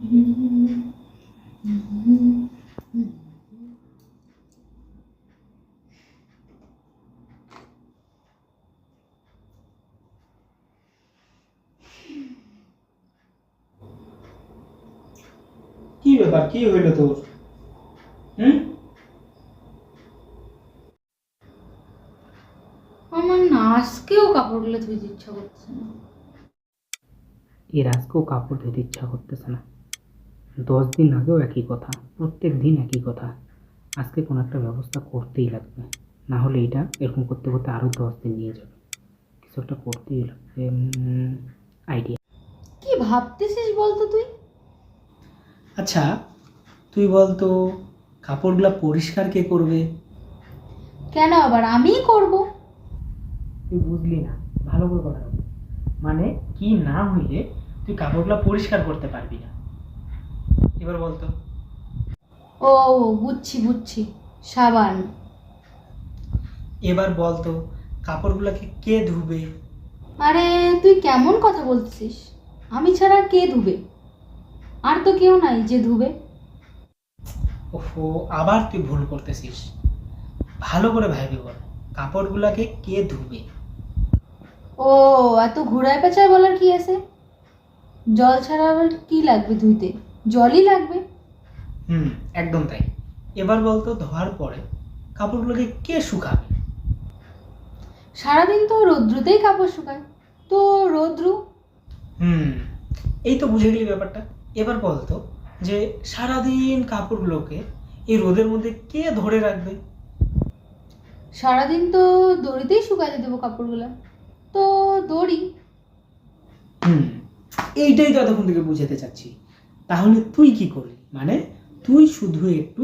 কি ব্যাপার, কি হইলো তোর? হুম? আমার না আজকেও কাপড়গুলো ধুইতে ইচ্ছা করছে না। এর আজকেও কাপড় ধুতে ইচ্ছা করতেছে না। 10 দিন আগেও একই কথা, প্রত্যেক দিন একই কথা। আজকে কোনো একটা ব্যবস্থা করতেই লাগবে, না হলে এটা এরকম করতে করতে আরও 10 দিন নিয়ে যাবে। কিছু একটা করতেই লাগবে। আইডিয়া। কি ভাবতেছিস বলতো তুই? আচ্ছা, তুই বলতো, কাপড়গুলা পরিষ্কার কে করবে? কেন আবার আমিই করব? তুই বুঝলি না, ভালো করে কথা বল। মানে কি না হইলে তুই কাপড়গুলা পরিষ্কার করতে পারবি না? এবার বলতো। ও, বুঝছি বুঝছি, সাবান। এবার বলতো, কাপড়গুলাকে কে ধুবে? আরে তুই কেমন কথা বলছিস? আমি ছাড়া কে ধুবে? আর তো কেউ নাই যে ধুবে। ওহো, আবার তুই ভুল করতেছিস। ভালো করে ভাবি বল, কাপড়গুলাকে কে ধুবে? ও, এত ঘুরায় পেঁচায় বলার কি আছে? জল ছাড়া আবার কি লাগবে ধুইতে? জলই লাগবে। হুম, একদম তাই। এবার বলতো, ধোয়ার পরে কাপড়গুলোকে কে শুকাবে? সারাদিন তো রৌদ্রতেই কাপড় শুকায়, তো রৌদ্রু। হুম, এই তো বুঝে গেলি ব্যাপারটা। এবার বলতো যে সারাদিন কাপড়গুলোকে এই রোদের মধ্যে কে ধরে রাখবে? সারাদিন তো দড়িতেই শুকাতে দেবো কাপড়গুলো, তো দড়ি। হুম, এইটাই তো এতক্ষণ থেকে বুঝাতে চাচ্ছি। তাহলে তুই কি করলি? মানে তুই শুধু একটু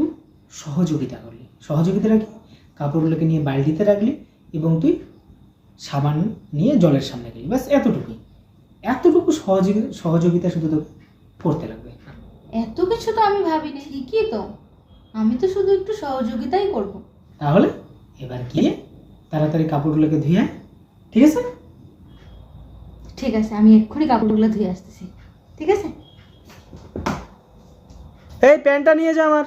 সহযোগিতা করলি। সহযোগিতাটা কি? কাপড়গুলোকে নিয়ে বালতিতে রাখলি এবং তুই সাবান নিয়ে জলের সামনে গেলি, ব্যাস এতটুকুই। এতটুকু সহযোগিতা শুধু তো করতে লাগবে। এত কিছু তো আমি ভাবিনি, ঠিকই তো। আমি তো শুধু একটু সহযোগিতাই করব। তাহলে এবার গিয়ে তাড়াতাড়ি কাপড়গুলোকে ধুয়ে আয়, ঠিক আছে? ঠিক আছে, আমি এক্ষুনি কাপড়গুলো ধুয়ে আসতেছি। ঠিক আছে। এই প্যান্টটা নিয়ে যা আমার।